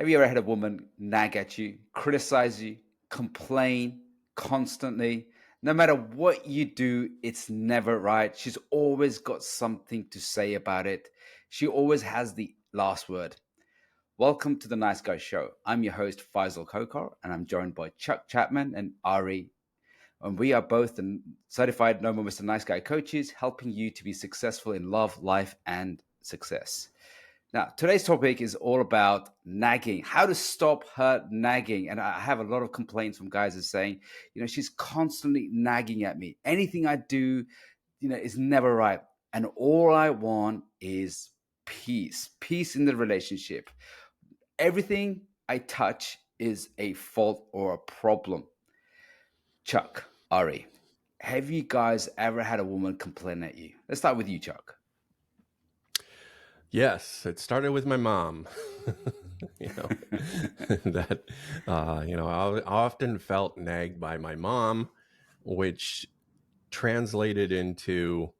Have you ever had a woman nag at you, criticize you, complain constantly? No matter what you do, it's never right. She's always got something to say about it. She always has the last word. Welcome to the Nice Guy Show. I'm your host, Faisal Kokar, and I'm joined by Chuck Chapman and Ari. And we are both the certified No More Mr. Nice Guy coaches, helping you to be successful in love, life, and success. Now, today's topic is all about nagging, how to stop her nagging. And I have a lot of complaints from guys that saying, she's constantly nagging at me. Anything I do, is never right. And all I want is peace in the relationship. Everything I touch is a fault or a problem. Chuck, Ari, have you guys ever had a woman complain at you? Let's start with you, Chuck. Yes, it started with my mom. That I often felt nagged by my mom, which translated into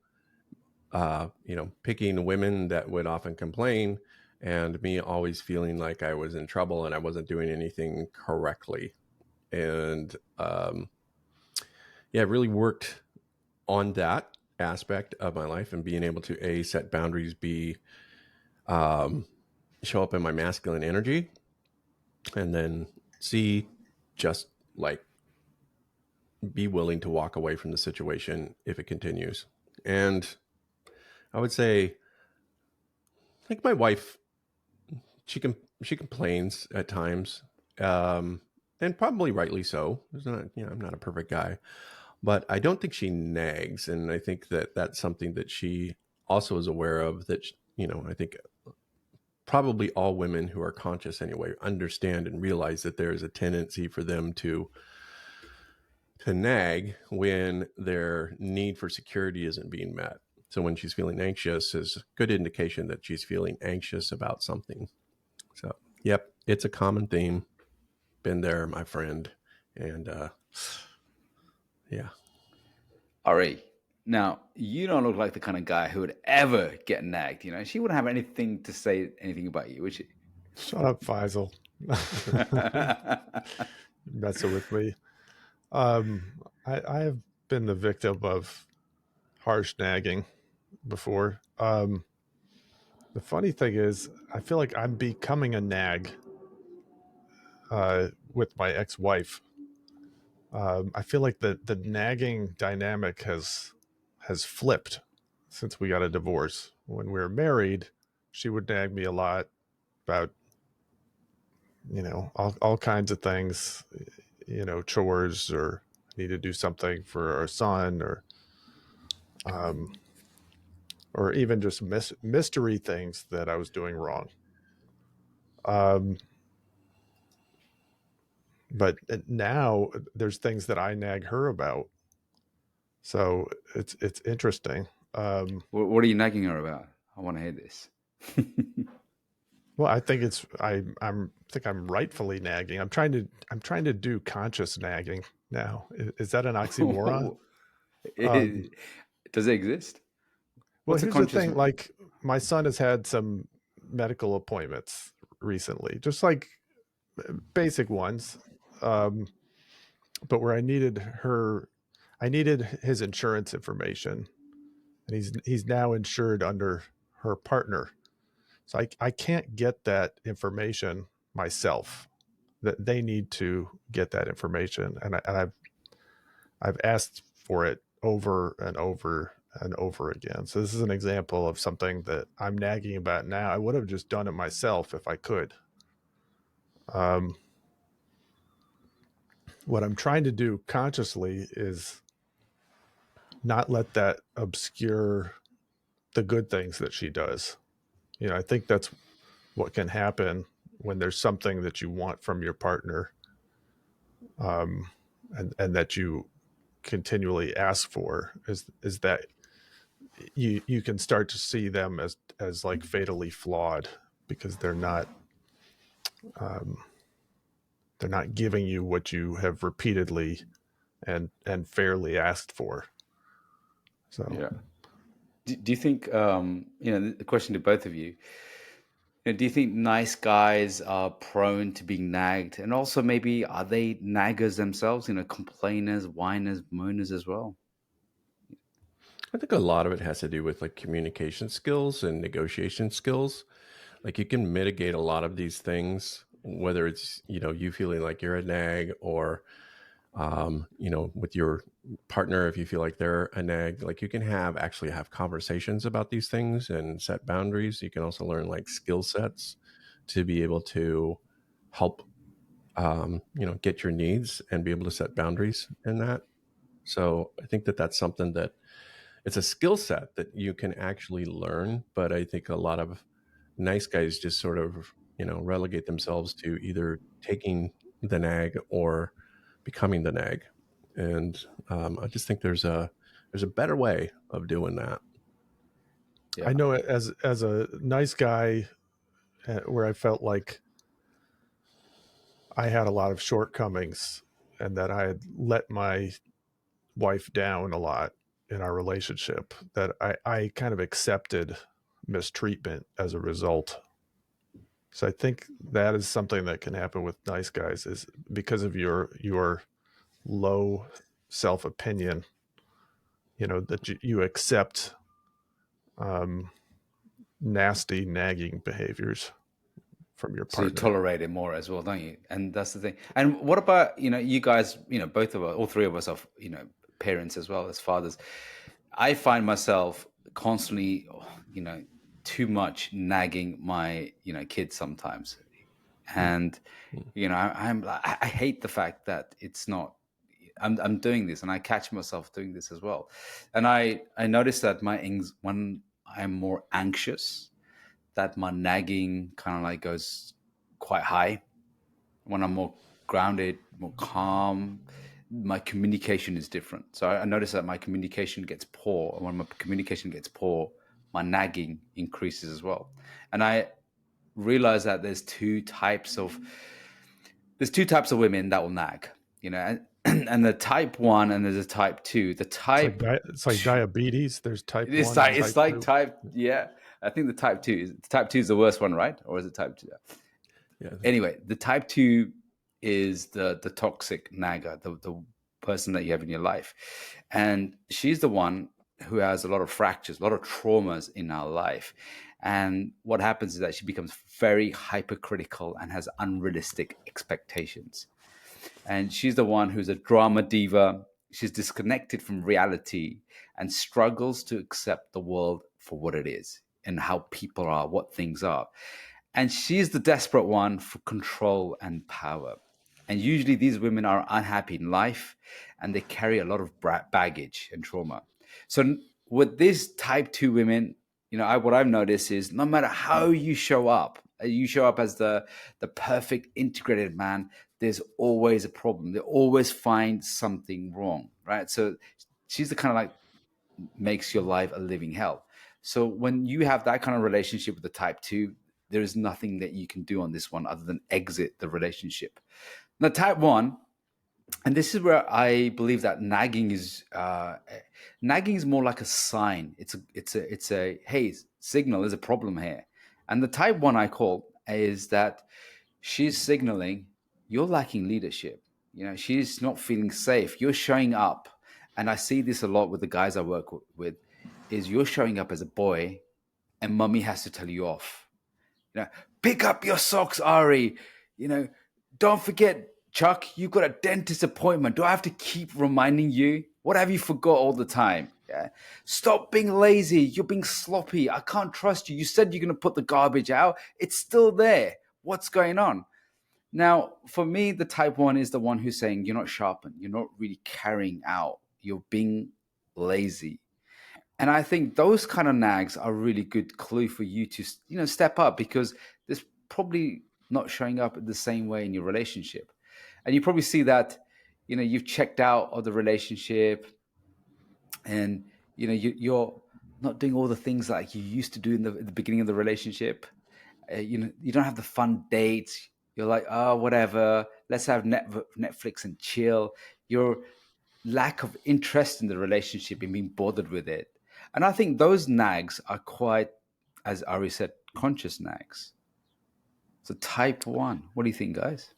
picking women that would often complain, and me always feeling like I was in trouble and I wasn't doing anything correctly. And really worked on that aspect of my life and being able to set boundaries, show up in my masculine energy, and then just like be willing to walk away from the situation if it continues. And I would say, like, my wife, she complains at times, and probably rightly so. I'm not a perfect guy, but I don't think she nags, and I think that that's something that she also is aware of. That I think probably all women who are conscious anyway understand and realize that there is a tendency for them to nag when their need for security isn't being met. So when she's feeling anxious is a good indication that she's feeling anxious about something. So, yep, it's a common theme. Been there, my friend. And yeah. Ari, now you don't look like the kind of guy who would ever get nagged. She wouldn't have anything to say anything about you, would she? Shut up, Faisal. Messing with me. I have been the victim of harsh nagging before. The funny thing is, I feel like I'm becoming a nag with my ex-wife. I feel like the nagging dynamic has flipped since we got a divorce. When we were married, she would nag me a lot about all kinds of things, chores, or need to do something for our son, or even just mystery things that I was doing wrong. But now there's things that I nag her about. So it's interesting. What are you nagging her about? I want to hear this. Well, I think I'm rightfully nagging. I'm trying to do conscious nagging now. Is that an oxymoron? Does it exist? Well, here's the thing. Like, my son has had some medical appointments recently, just like basic ones. But where I needed his insurance information, and he's now insured under her partner. So I can't get that information myself. That they need to get that information, and I've asked for it over and over and over again. So this is an example of something that I'm nagging about now. I would have just done it myself if I could. What I'm trying to do consciously is not let that obscure the good things that she does. I think that's what can happen when there's something that you want from your partner, and that you continually ask for, is that you can start to see them as like fatally flawed, because they're not giving you what you have repeatedly and fairly asked for. So yeah. Do you think, the question to both of you, Do you think nice guys are prone to being nagged? And also, maybe are they naggers themselves? Complainers, whiners, moaners as well. I think a lot of it has to do with like communication skills and negotiation skills. Like you can mitigate a lot of these things, whether it's, you feeling like you're a nag or, with your partner, if you feel like they're a nag, like you can actually have conversations about these things and set boundaries. You can also learn like skill sets to be able to help, get your needs and be able to set boundaries in that. So I think that that's something that it's a skill set that you can actually learn. But I think a lot of nice guys just sort of, relegate themselves to either taking the nag or becoming the nag. And I just think there's a better way of doing that. I Yeah. know it as a nice guy, where I felt like I had a lot of shortcomings and that I had let my wife down a lot in our relationship, that I kind of accepted mistreatment as a result. So I think that is something that can happen with nice guys, is because of your low self opinion, that you accept um, nasty nagging behaviors from your So you partner. tolerate it more as well, don't you? And that's the thing. And what about, you guys, both of us, all three of us are, parents as well as fathers. I find myself constantly, too much nagging my, kids sometimes. Mm, And, mm, I hate the fact that it's not, I'm doing this, and I catch myself doing this as well. And I notice that when I'm more anxious, that my nagging kind of like goes quite high. When I'm more grounded, more calm, my communication is different. So I notice that my communication gets poor. And when my communication gets poor, my nagging increases as well. And I realize that there's two types of women that will nag, and the type one and there's a type two. The type It's like diabetes. There's type it's 1 and like it's type like 2. type yeah. I think the type two is the worst one, right? Or is it type two? yeah, I think Anyway, the type two is the toxic nagger, the person that you have in your life, and she's the one who has a lot of fractures, a lot of traumas in our life. And what happens is that she becomes very hypercritical and has unrealistic expectations. And she's the one who's a drama diva. She's disconnected from reality and struggles to accept the world for what it is and how people are, what things are. And she's the desperate one for control and power. And usually these women are unhappy in life and they carry a lot of baggage and trauma. So with these type 2 women, what I've noticed is no matter how you show up as the perfect integrated man, there's always a problem. They always find something wrong, right? So she's the kind of like makes your life a living hell. So when you have that kind of relationship with the type 2, there is nothing that you can do on this one other than exit the relationship. Now, type 1, and this is where I believe that nagging is more like a sign. It's a hey, signal, there's a problem here. And the type 1 I call is that she's signaling you're lacking leadership. She's not feeling safe. You're showing up, and I see this a lot with the guys I work with. Is you're showing up as a boy, and mummy has to tell you off. Pick up your socks, Ari. You know, don't forget, Chuck, you've got a dentist appointment. Do I have to keep reminding you? What have you forgot all the time? Yeah. Stop being lazy. You're being sloppy. I can't trust you. You said you're going to put the garbage out. It's still there. What's going on? Now, for me, the type 1 is the one who's saying you're not sharpened. You're not really carrying out. You're being lazy. And I think those kind of nags are a really good clue for you to, step up, because there's probably not showing up the same way in your relationship. And you probably see that, you've checked out of the relationship, and, you're not doing all the things like you used to do in the beginning of the relationship. You don't have the fun dates. You're like, oh, whatever, let's have Netflix and chill. Your lack of interest in the relationship and being bothered with it. And I think those nags are quite, as Ari said, conscious nags. So type 1, what do you think, guys?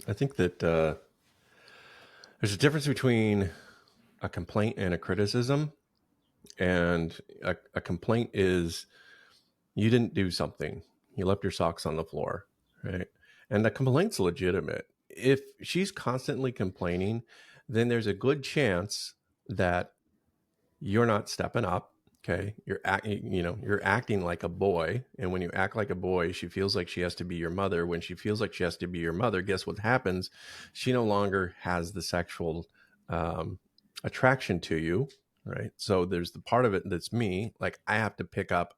I think that there's a difference between a complaint and a criticism. And a complaint is you didn't do something. You left your socks on the floor, right? And the complaint's legitimate. If she's constantly complaining, then there's a good chance that you're not stepping up. Okay, you're acting like a boy, and when you act like a boy, she feels like she has to be your mother. When she feels like she has to be your mother, guess what happens? She no longer has the sexual attraction to you, right? So there's the part of it that's me. Like I have to pick up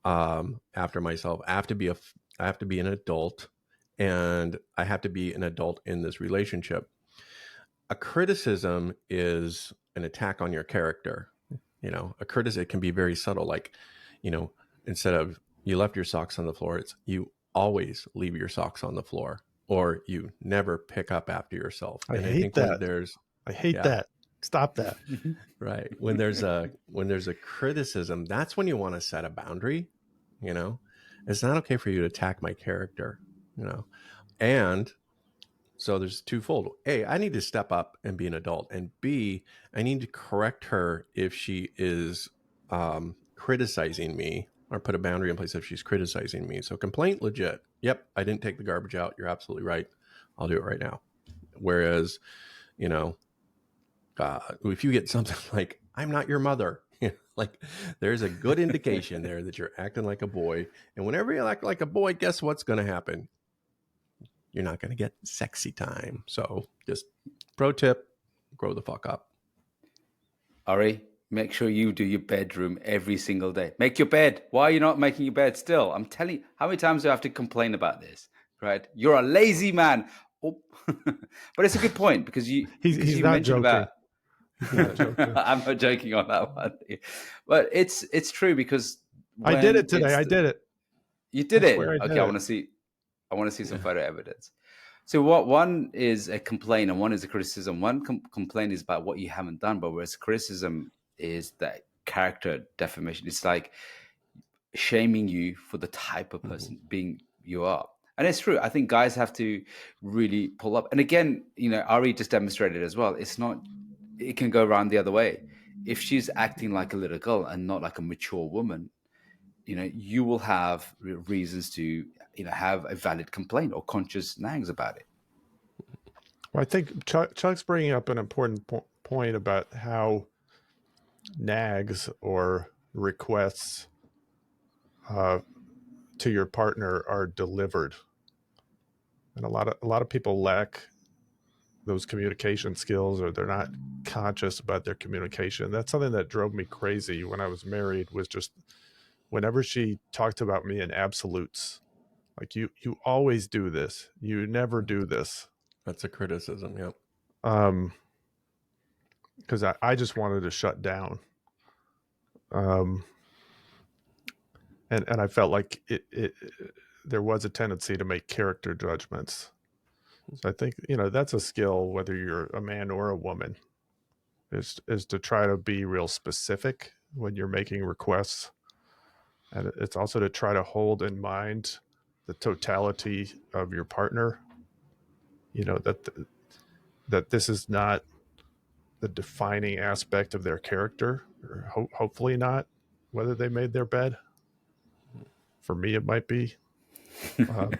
after myself. I have to be an adult, and I have to be an adult in this relationship. A criticism is an attack on your character. A criticism can be very subtle. Like, instead of you left your socks on the floor, it's you always leave your socks on the floor, or you never pick up after yourself. I And I hate think that. when there's I hate that. Stop that. right, when there's a criticism, that's when you want to set a boundary. It's not okay for you to attack my character. And so there's twofold. A, I need to step up and be an adult. And B, I need to correct her if she is criticizing me, or put a boundary in place if she's criticizing me. So complaint, legit. Yep, I didn't take the garbage out. You're absolutely right. I'll do it right now. Whereas, if you get something like, I'm not your mother, like there's a good indication there that you're acting like a boy. And whenever you act like a boy, guess what's going to happen? You're not going to get sexy time. So just pro tip, grow the fuck up. Ari, make sure you do your bedroom every single day. Make your bed. Why are you not making your bed still? I'm telling you, how many times do I have to complain about this? Right? You're a lazy man. Oh. But it's a good point because he's you not mentioned joking. about I'm not joking on that one. But it's true because I did it today. I did it. You did I it. swear I Okay, did I it. want to see some photo evidence. So one is a complaint and one is a criticism. One complaint is about what you haven't done, but whereas criticism is that character defamation. It's like shaming you for the type of person being you are. And it's true. I think guys have to really pull up. And again, Ari just demonstrated as well. It can go around the other way. If she's acting like a little girl and not like a mature woman, you will have reasons to, have a valid complaint or conscious nags about it. Well, I think Chuck's bringing up an important point about how nags or requests to your partner are delivered, and a lot of people lack those communication skills, or they're not conscious about their communication. That's something that drove me crazy when I was married, was just whenever she talked about me in absolutes, like you always do this, you never do this. That's a criticism. Yep. Because I just wanted to shut down. And I felt like there was a tendency to make character judgments. So I think, that's a skill, whether you're a man or a woman, is to try to be real specific when you're making requests. And it's also to try to hold in mind the totality of your partner, that this is not the defining aspect of their character, or hopefully not, whether they made their bed. For me, it might be. In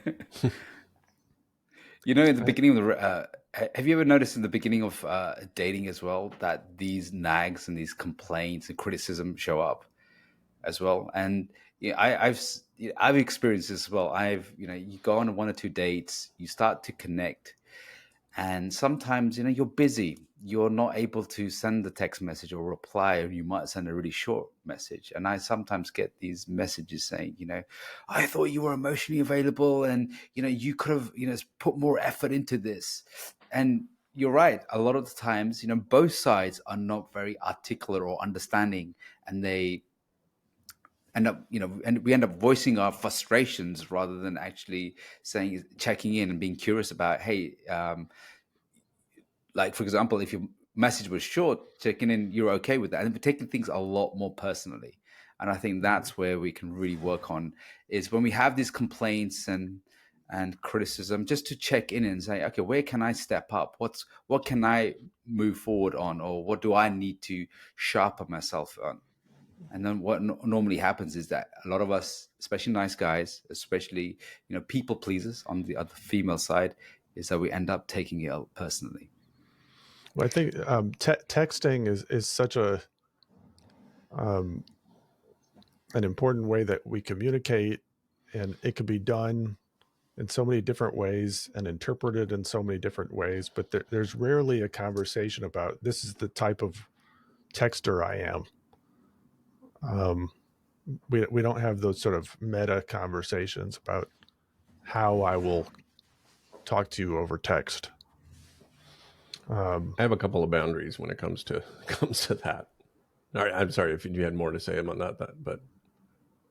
the beginning of have you ever noticed in the beginning of dating as well that these nags and these complaints and criticism show up as well? And I've experienced this as well. You go on 1 or 2 dates, you start to connect, and sometimes you're busy, you're not able to send the text message or reply, or you might send a really short message. And I sometimes get these messages saying, I thought you were emotionally available, and you could have put more effort into this. And you're right, a lot of the times both sides are not very articulate or understanding, and they end up and we end up voicing our frustrations rather than actually checking in and being curious about, hey, like, for example, if your message was short, checking in, you're okay with that, and taking things a lot more personally. And I think that's where we can really work on, is when we have these complaints and and criticism, just to check in and say, okay, where can I step up? What can I move forward on, or what do I need to sharpen myself on? And then what normally happens is that a lot of us, especially nice guys, especially people pleasers on the other female side, is that we end up taking it out personally. Well, I think texting is such a an important way that we communicate, and it can be done in so many different ways and interpreted in so many different ways. But there's rarely a conversation about, this is the type of texter I am. We don't have those sort of meta conversations about how I will talk to you over text. I have a couple of boundaries when it comes to that. All right, I'm sorry if you had more to say about that, but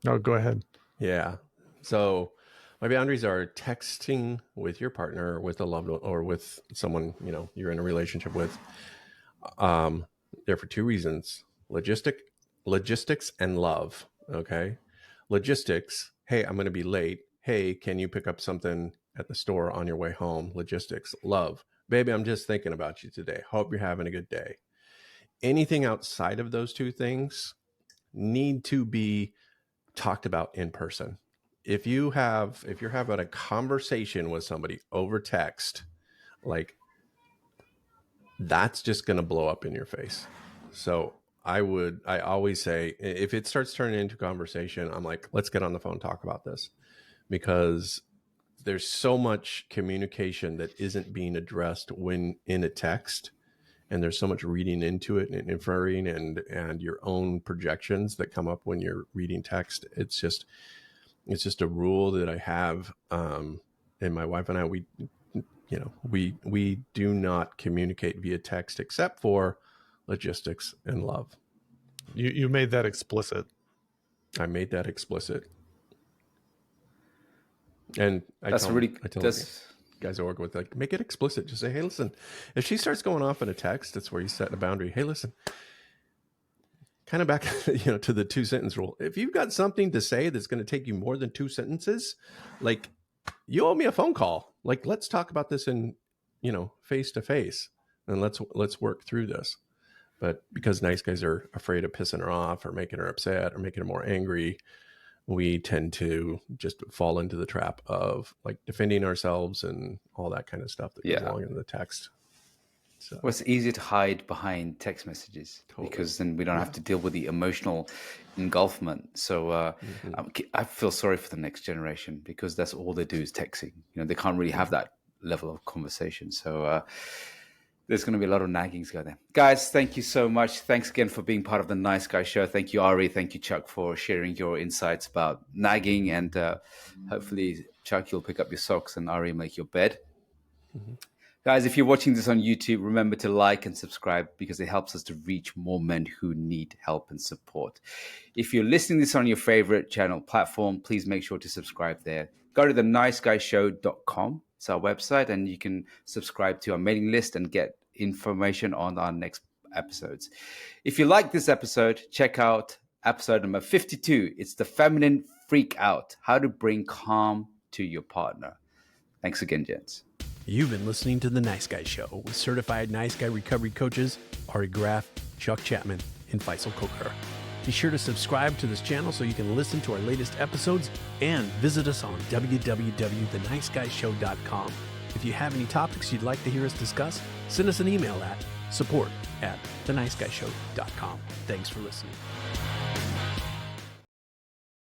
no, go ahead. Yeah. So my boundaries are texting with your partner, with a loved one, or with someone you're in a relationship with. They're for two reasons: logistics and love. Okay, logistics. Hey, I'm going to be late. Hey, can you pick up something at the store on your way home? Logistics. Love. Baby, I'm just thinking about you today. Hope you're having a good day. Anything outside of those two things need to be talked about in person. If you're having a conversation with somebody over text, like, that's just going to blow up in your face. So I always say, if it starts turning into conversation, I'm like, let's get on the phone, talk about this, because there's so much communication that isn't being addressed when in a text, and there's so much reading into it and inferring and your own projections that come up when you're reading text. It's just a rule that I have, and my wife and I, we do not communicate via text except for logistics and love. You made that explicit. I made that explicit. And I tell guys I work with, like, make it explicit. Just say, hey, listen, if she starts going off in a text, that's where you set a boundary. Hey, listen, kind of back to the 2-sentence rule. If you've got something to say that's going to take you more than 2 sentences, like, you owe me a phone call. Like, let's talk about this in face to face, and let's work through this. But because nice guys are afraid of pissing her off or making her upset or making her more angry, we tend to just fall into the trap of, like, defending ourselves and all that kind of stuff that goes along in the text. So, well, it's easier to hide behind text messages, because then we don't have to deal with the emotional engulfment. So I feel sorry for the next generation, because that's all they do is texting. They can't really have that level of conversation. So there's going to be a lot of naggings going there. Guys, thank you so much. Thanks again for being part of the Nice Guy Show. Thank you, Ari. Thank you, Chuck, for sharing your insights about nagging. And hopefully, Chuck, you'll pick up your socks and Ari make your bed. Mm-hmm. Guys, if you're watching this on YouTube, remember to like and subscribe, because it helps us to reach more men who need help and support. If you're listening to this on your favorite channel platform, please make sure to subscribe there. Go to theniceguyShow.com. It's our website, and you can subscribe to our mailing list and get information on our next episodes. If you like this episode, check out episode number 52. It's the Feminine Freak Out, how to bring calm to your partner. Thanks again, gents. You've been listening to The Nice Guy Show with certified Nice Guy recovery coaches Ari Graff, Chuck Chapman, and Faisal Kokar. Be sure to subscribe to this channel so you can listen to our latest episodes, and visit us on www.theniceguyShow.com. If you have any topics you'd like to hear us discuss, send us an email at support@theniceguyShow.com. Thanks for listening.